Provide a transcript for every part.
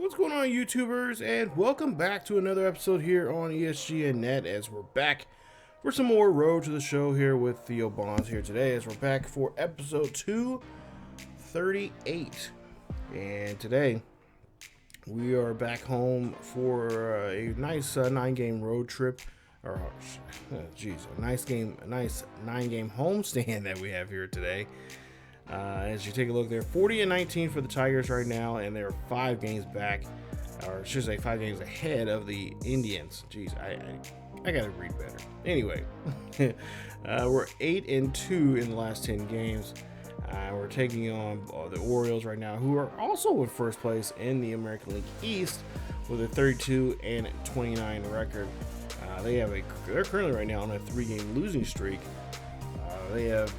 What's going on, YouTubers, and welcome back to another episode here on ESGNet as we're back for some more Road to the Show here with Theo Bonds here today as we're back for episode 238. And today we are back home for a nice 9-game road trip, or a nice 9-game homestand that we have here today. As you take a look, they're 40-19 for the Tigers right now, and they're 5 games back, or I should say 5 games ahead of the Indians. Jeez, I gotta read better. Anyway, we're 8-2 in the last 10 games. We're taking on the Orioles right now, who are also in first place in the American League East with a 32-29 record. They're currently right now on a 3-game losing streak. They have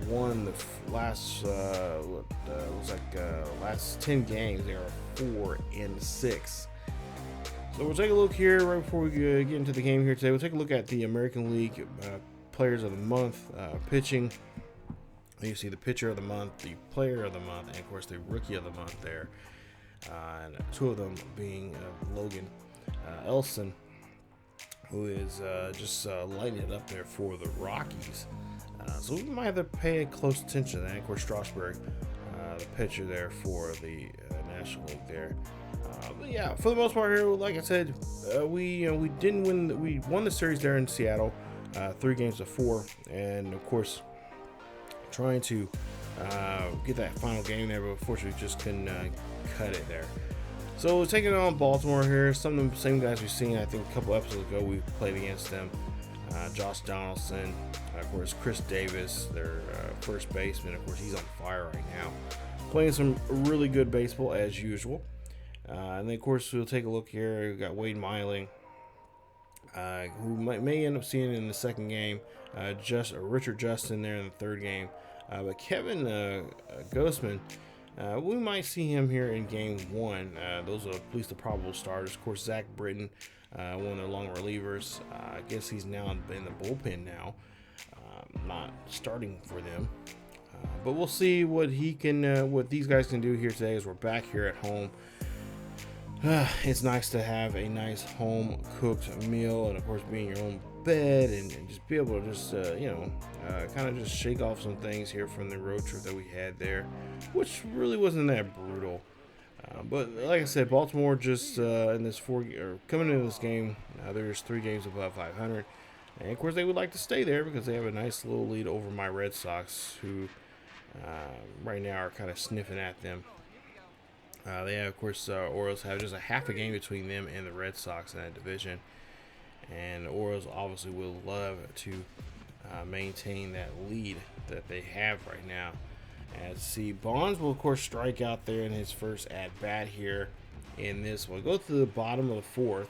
won the last last 10 games. They are 4-6. So we'll take a look here right before we get into the game here today. We'll take a look at the American League Players of the Month pitching. You see the pitcher of the month, the player of the month, and of course the rookie of the month there. And 2 of them being Logan Elson, who is just lighting it up there for the Rockies. So we might have to pay close attention to that. And of course, Strasburg, the pitcher there for the National League there. But yeah, for the most part here, like I said, we didn't win. We won the series there in Seattle, 3-4, and of course, trying to get that final game there, but unfortunately, just couldn't cut it there. So we're taking on Baltimore here. Some of the same guys we've seen. I think a couple episodes ago we played against them. Josh Donaldson, of course, Chris Davis, their first baseman. Of course, he's on fire right now, playing some really good baseball as usual. And then, of course, we'll take a look here. We've got Wade Miley, who may end up seeing in the second game. Richard Justin there in the third game. But Kevin Ghostman, we might see him here in game 1. Those are at least the probable starters. Of course, Zach Britton, one of their long relievers. I guess he's now in the bullpen now, not starting for them. But we'll see what what these guys can do here today as we're back here at home. It's nice to have a nice home cooked meal, and of course be in your own bed and just be able to just kind of just shake off some things here from the road trip that we had there, which really wasn't that brutal. But like I said, Baltimore just in this coming into this game, there's 3 games above 500, and of course they would like to stay there because they have a nice little lead over my Red Sox, who right now are kind of sniffing at them. They have, of course, Orioles have just a half a game between them and the Red Sox in that division, and the Orioles obviously will love to maintain that lead that they have right now. As see, Bonds will of course strike out there in his first at bat here in this one. Go to the bottom of the 4th,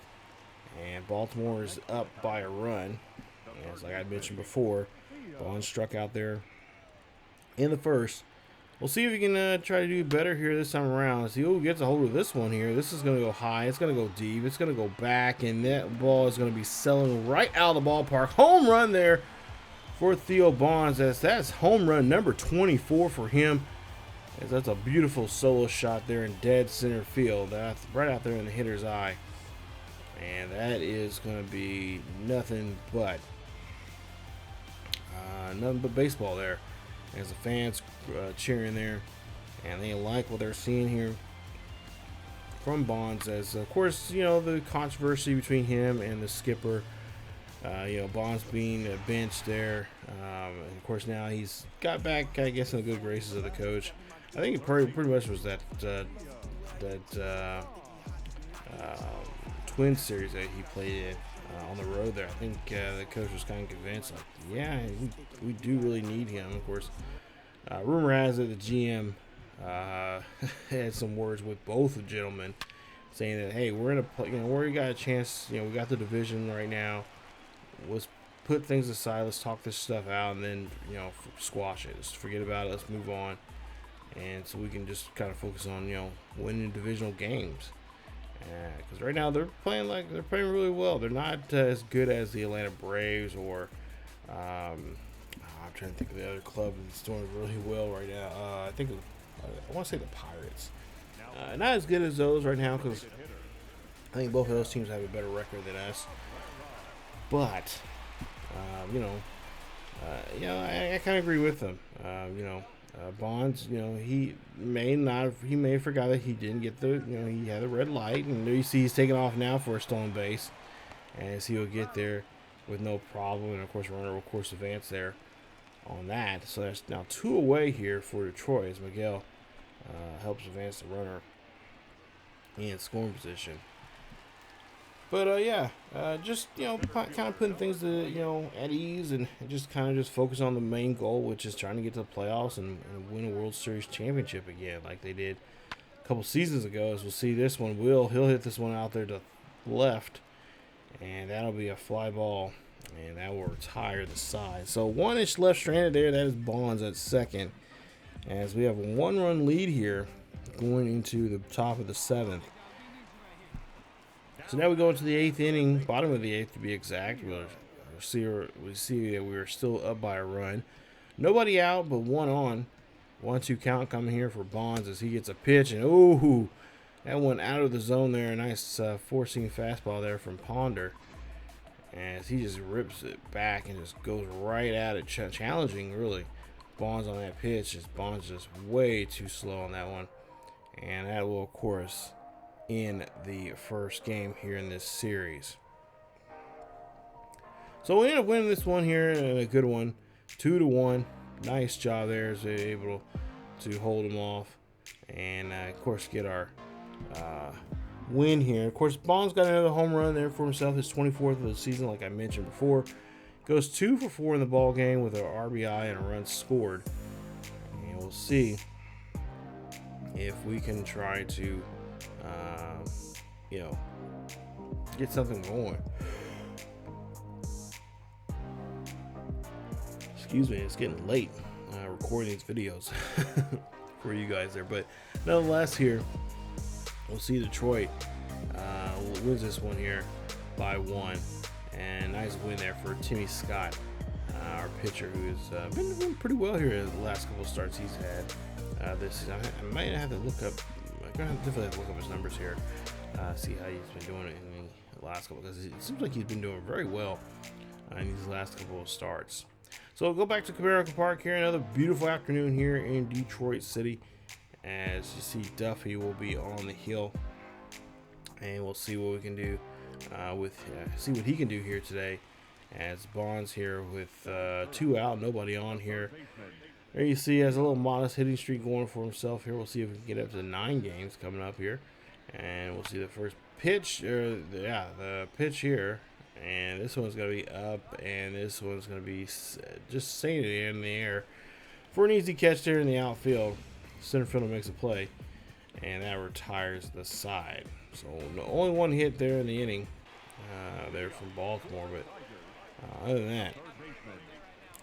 and Baltimore is up by a run. As like I mentioned before, Bonds struck out there in the first. We'll see if we can try to do better here this time around. See who gets a hold of this one here. This is going to go high. It's going to go deep. It's going to go back, and that ball is going to be selling right out of the ballpark. Home run there for Theo Bonds, as that's home run number 24 for him. As that's a beautiful solo shot there in dead center field. That's right out there in the hitter's eye. And that is going to be nothing but baseball there. As the fans cheering there, and they like what they're seeing here from Bonds. As of course, the controversy between him and the skipper. Bonds being benched there, and of course now he's got back, I guess, in the good graces of the coach. I think it pretty much was that Twin series that he played in on the road there. I think the coach was kind of convinced, like, yeah, we do really need him. Of course, rumor has it the GM had some words with both gentlemen, saying that, hey, we're gonna play, we got a chance, we got the division right now. Let's put things aside. Let's talk this stuff out, and then squash it. Just forget about it. Let's move on, and so we can just kind of focus on winning divisional games. Because right now they're playing really well. They're not as good as the Atlanta Braves or I'm trying to think of the other club that's doing really well right now. I want to say the Pirates. Not as good as those right now because I think both of those teams have a better record than us. But, I kind of agree with them. Bonds, he may have forgot that he didn't get he had the red light, and you see he's taking off now for a stolen base, as he will get there with no problem, and of course runner will of course advance there on that. So that's now 2 away here for Detroit as Miguel helps advance the runner in scoring position. But just kind of putting things to at ease, and just kind of focus on the main goal, which is trying to get to the playoffs and win a World Series championship again, like they did a couple seasons ago. As we'll see, this one he'll hit this one out there to the left, and that'll be a fly ball, and that will retire the side. So 1-inch left stranded there. That is Bonds at second, as we have a 1-run lead here going into the top of the 7th. So now we go into the 8th inning, bottom of the 8th to be exact. We see that we are still up by a run. Nobody out, but one on. 1-2 count coming here for Bonds as he gets a pitch, and ooh, that went out of the zone there. A nice four-seam fastball there from Ponder, as he just rips it back and just goes right at it, challenging really Bonds on that pitch. As Bonds just way too slow on that one, and that will of course in the first game here in this series. So we end up winning this one here, and a good one, 2-1. Nice job there as they're able to hold them off, and of course get our win here. Of course, Bonds got another home run there for himself, his 24th of the season, like I mentioned before. Goes 2 for 4 in the ball game with an RBI and a run scored, and we'll see if we can try to get something going. Excuse me, it's getting late recording these videos for you guys there, but nonetheless here we'll see Detroit wins this one here by 1, and nice win there for Timmy Scott, our pitcher, who's been doing pretty well here in the last couple of starts he's had this season. I might have to look up. I'm gonna definitely have to look up his numbers here, see how he's been doing it in the last couple, because it seems like he's been doing very well in these last couple of starts. So we'll go back to Comerica Park here. Another beautiful afternoon here in Detroit City. As you see, Duffy will be on the hill, and we'll see what we can do see what he can do here today. As Bonds here with 2 out, nobody on here. There you see, he has a little modest hitting streak going for himself here. We'll see if we can get up to 9 games coming up here, and we'll see the first pitch, the pitch here. And this one's going to be up, and this one's going to be just staying in the air for an easy catch there in the outfield. Center fielder makes a play, and that retires the side. So only 1 hit there in the inning there from Baltimore, but other than that,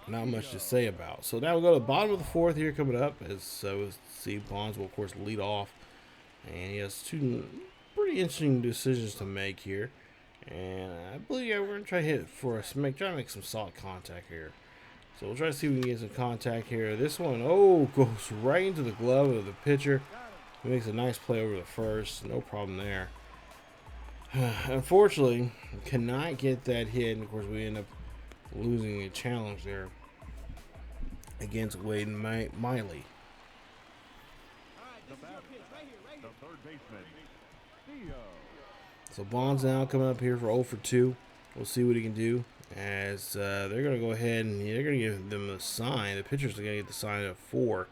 not much to say about. So now we'll go to the bottom of the 4th here coming up, as we'll see Bonds will of course lead off, and he has 2 pretty interesting decisions to make here. And I believe we're going to try to hit for try to make some solid contact here. So we'll try to see if we can get some contact here. This one, goes right into the glove of the pitcher. He makes a nice play over the first. No problem there. Unfortunately, cannot get that hit. And of course, we end up losing the challenge there against Wade Miley. The third baseman, Theo. So Bonds now coming up here for 0 for 2. We'll see what he can do, as they're going to go ahead and they're going to give them a sign. The pitchers are going to get the sign of 4.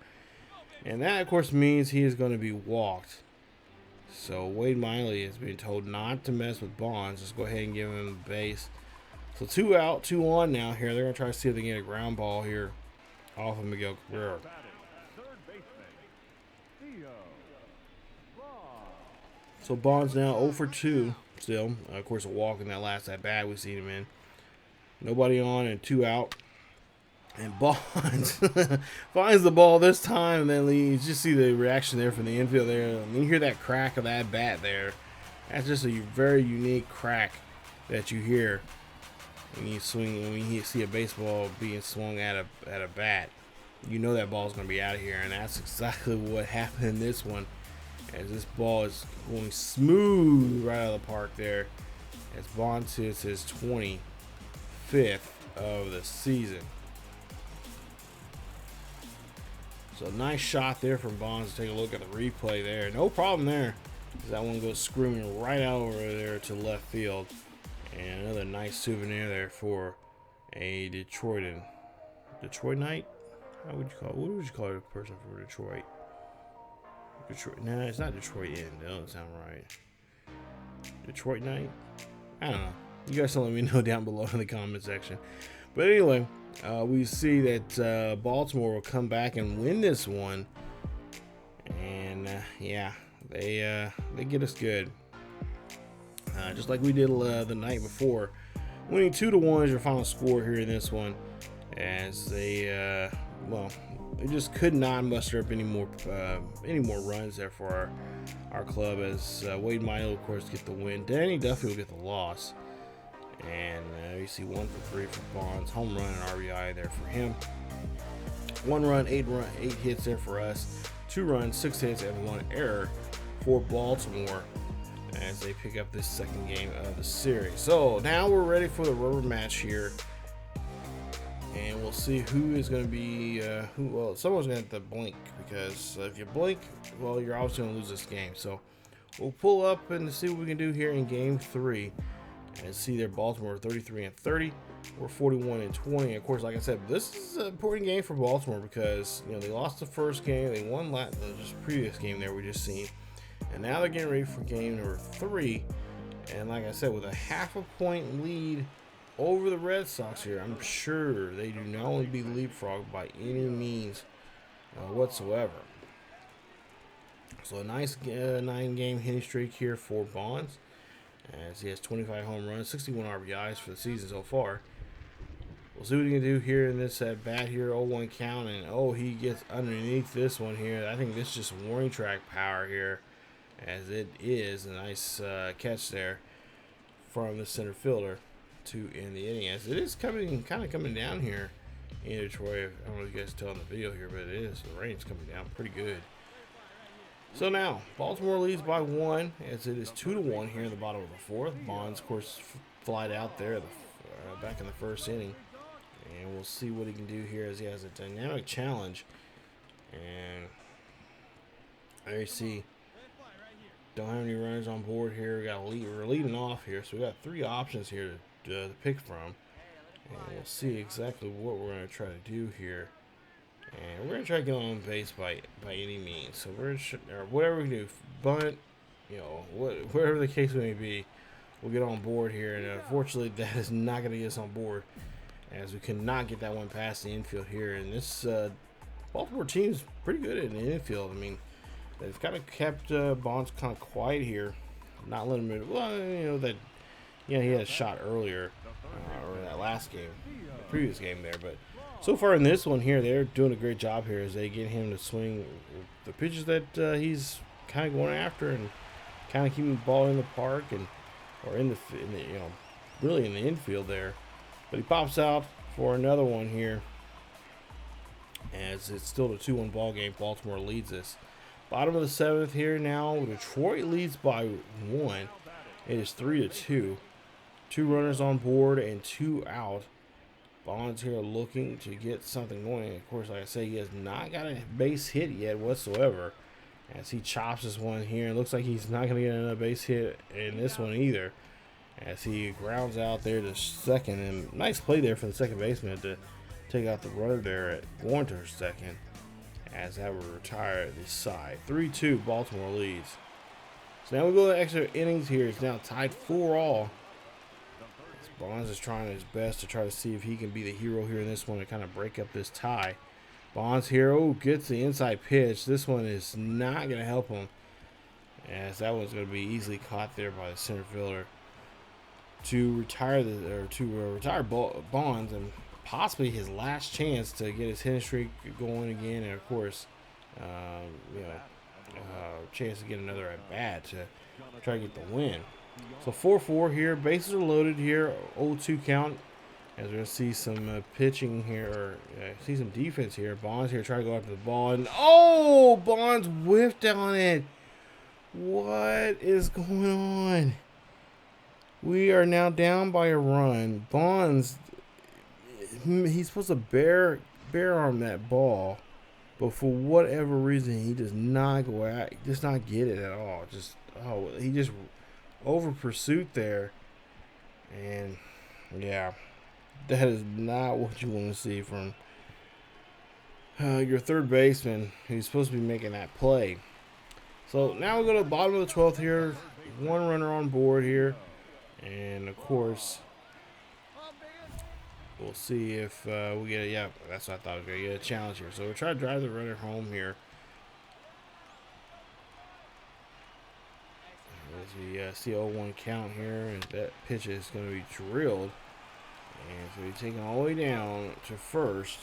And that, of course, means he is going to be walked. So Wade Miley is being told not to mess with Bonds. Just go ahead and give him the base. So 2 out, 2 on now here. They're going to try to see if they can get a ground ball here off of Miguel Cabrera. So Bonds now 0 for 2 still. Of course, a walk in that last at bat we've seen him in. Nobody on and 2 out. And Bonds finds the ball this time, and then you just see the reaction there from the infield there. And you hear that crack of that bat there. That's just a very unique crack that you hear when you see a baseball being swung at a bat. You know that ball's going to be out of here, and that's exactly what happened in this one. as this ball is going smooth right out of the park there, as Bonds hits his 25th of the season. So nice shot there from Bonds. Take a look at the replay there. No problem there. That one goes screaming right out over there to left field. And another nice souvenir there for a Detroit Knight? How would you call it? What would you call a person for Detroit? Detroit? No, it's not Detroit Inn. That doesn't sound right. Detroit Knight? I don't know. You guys can let me know down below in the comment section. But anyway, we see that Baltimore will come back and win this one. And yeah, they get us good. Just like we did the night before. Winning 2-1 is your final score here in this one. As they, well, they just could not muster up any more runs there for our club. As Wade Miley, of course, get the win. Danny Duffy will get the loss. And you see 1 for 3 for Bonds. Home run and RBI there for him. 1 run, 8 hits there for us. 2 runs, 6 hits, and 1 error for Baltimore as they pick up this second game of the series. So now we're ready for the rubber match here. And we'll see who is going to be, well, someone's going to have to blink, because if you blink, well, you're obviously going to lose this game. So we'll pull up and see what we can do here in game 3. And see there, Baltimore 33-30, we're 41-20. Of course, like I said, this is an important game for Baltimore because, you know, they lost the first game, they won the previous game there we just seen, and now they're getting ready for game number 3. And like I said, with a half-a-point lead over the Red Sox here, I'm sure they do not want to be leapfrogged by any means whatsoever. So a nice 9-game hitting streak here for Bonds, as he has 25 home runs, 61 RBIs for the season so far. We'll see what he can do here in this at bat here. 0-1 count, and he gets underneath this one here. I think this is just warning track power here, as it is a nice catch there from the center fielder to end the inning. As it is kind of coming down here in Detroit. I don't know if you guys can tell in the video here, but it is. The rain's coming down pretty good. So now, Baltimore leads by 1, as it is 2-1 here in the bottom of the 4th. Bonds, of course, flied out there back in the first inning. And we'll see what he can do here, as he has a dynamic challenge. And there you see, don't have any runners on board here. We're leading off here, so we got 3 options here to pick from. And we'll see exactly what we're going to try to do here. And we're going to try to get on base by any means. So we're or whatever we can do, bunt, you know, whatever the case may be, we'll get on board here. And unfortunately, that is not going to get us on board, as we cannot get that one past the infield here. And this Baltimore team is pretty good in the infield. I mean, they've kind of kept Bonds kind of quiet here, not letting him. Well, you know that. Yeah, he had a shot earlier, or that last game, the previous game there, but. So far in this one here, they're doing a great job here as they get him to swing the pitches that he's kind of going after, and kind of keeping the ball in the park or in the you know, really in the infield there. But he pops out for another one here, as it's still a 2-1 ball game. Baltimore leads this. Bottom of the 7th here now. Detroit leads by 1. It is 3-2. 2 runners on board and 2 out. Bonds here looking to get something going. Of course, like I say, he has not got a base hit yet whatsoever, as he chops this one here. It looks like he's not going to get another base hit in this one either, as he grounds out there to second. And nice play there for the second baseman to take out the runner there at going to second, as that will retire this side. 3-2, Baltimore leads. So now we go to extra innings here. It's now tied 4-all. Bonds is trying his best to try to see if he can be the hero here in this one to kind of break up this tie. Bonds here, gets the inside pitch. This one is not going to help him, as that one's going to be easily caught there by the center fielder to retire Bonds, and possibly his last chance to get his hitting streak going again, and of course, chance to get another at bat to try to get the win. So 4-4 here. Bases are loaded here. 0-2 count. As we're going to see some pitching here, or see some defense here. Bonds here trying to go after the ball. And Bonds whiffed on it. What is going on? We are now down by a run. Bonds, he's supposed to bear arm that ball, but for whatever reason, he does not go out. He does not get it at all. He just over pursuit there, and yeah, that is not what you want to see from your third baseman who's supposed to be making that play. So now we go to the bottom of the 12th here. One runner on board here. And, of course, we'll see if we get yeah, that's what I thought. We were going to get a challenge here. So we'll try to drive the runner home here. As we see 0-1 count here, and that pitch is going to be drilled. And so he's taken all the way down to first.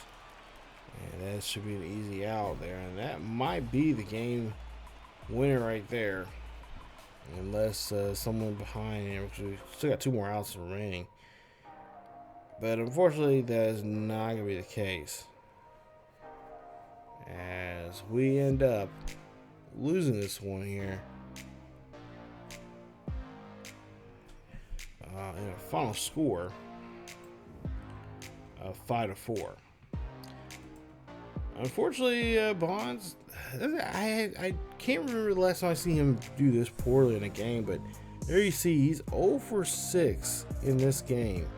And that should be an easy out there. And that might be the game winner right there. Unless someone behind him, because we still got 2 more outs remaining. But unfortunately, that is not going to be the case. As we end up losing this one here. In a final score of 5-4. Unfortunately, Bonds, I can't remember the last time I see him do this poorly in a game, but there you see he's 0 for 6 in this game.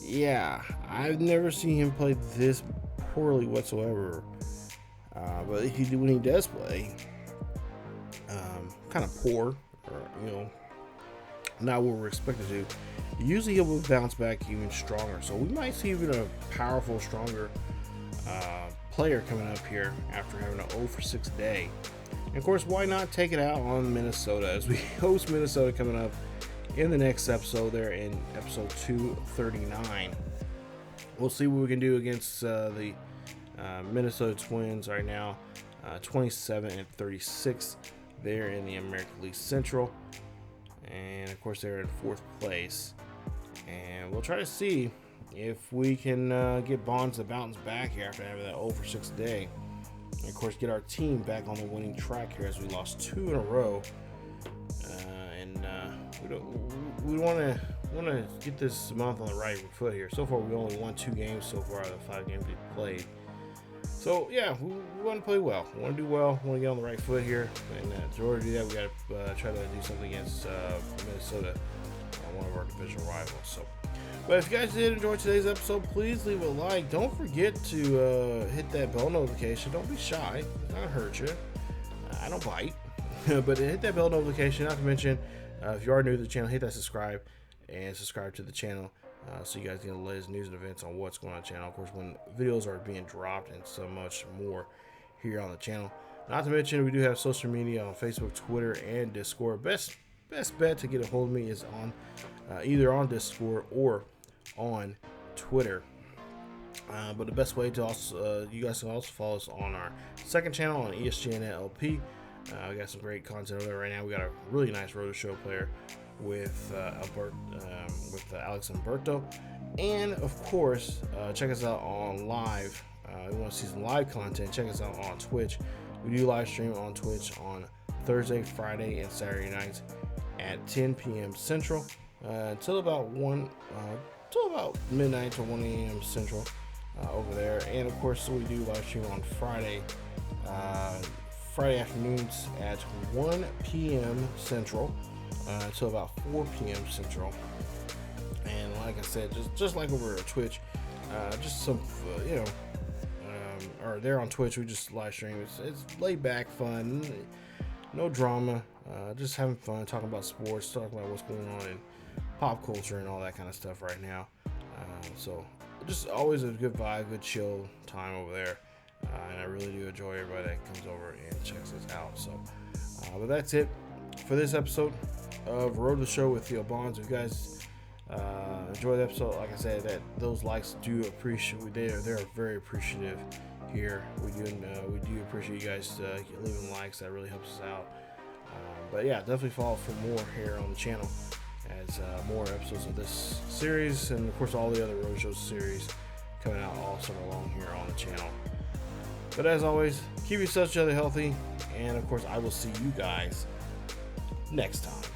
Yeah, I've never seen him play this poorly whatsoever. But when he does play, kind of poor, or not what we're expected to do, usually he will bounce back even stronger. So we might see even a powerful, stronger player coming up here after having an 0 for 6 day. And of course, why not take it out on Minnesota as we host Minnesota coming up in the next episode there in episode 239. We'll see what we can do against the Minnesota Twins right now, 27-36 there in the American League Central. And of course, they're in 4th place. And we'll try to see if we can get Bonds to bounce back here after having that 0 for 6 day. And of course, get our team back on the winning track here as we lost 2 in a row. We want to get this month on the right foot here. So far, we only won 2 games so far out of the 5 games we played. So yeah, we want to play well. We want to do well. We want to get on the right foot here. And in order to do that, we got to try to do something against Minnesota, one of our division rivals. So. But if you guys did enjoy today's episode, please leave a like. Don't forget to hit that bell notification. Don't be shy. It's not going to hurt you. I don't bite. But hit that bell notification. Not to mention, if you are new to the channel, hit that subscribe and subscribe to the channel so you guys get the latest news and events on what's going on the channel. Of course, when videos are being dropped and so much more here on the channel. Not to mention, we do have social media on Facebook, Twitter, and Discord. Best bet to get a hold of me is on either on Discord or on Twitter. But the best way to also you guys can also follow us on our second channel on ESGNet LP. We got some great content over there right now. We got a really nice Roto Show player with Alex Umberto, and of course check us out on live. You want to see some live content, check us out on Twitch. We do live stream on Twitch on Thursday, Friday, and Saturday nights at 10 p.m. Central until about midnight to 1 a.m. Central over there. And of course, we do live stream on Friday afternoons at 1 p.m. Central until about 4 p.m. Central. And like I said, just like over at Twitch, just some or there on Twitch, we just live stream. It's laid back, fun, no drama, just having fun, talking about sports, talking about what's going on in pop culture and all that kind of stuff right now. So just always a good vibe, good chill time over there. And I really do enjoy everybody that comes over and checks us out. So, but that's it for this episode of Road to the Show with Theo Bonds. If you guys enjoy the episode, like I said, that those likes do appreciate. They're very appreciative here. We do appreciate you guys leaving likes. That really helps us out. But yeah, definitely follow for more here on the channel as more episodes of this series, and of course all the other Road Show series coming out all summer long here on the channel. But as always, keep yourself each other healthy, and of course, I will see you guys next time.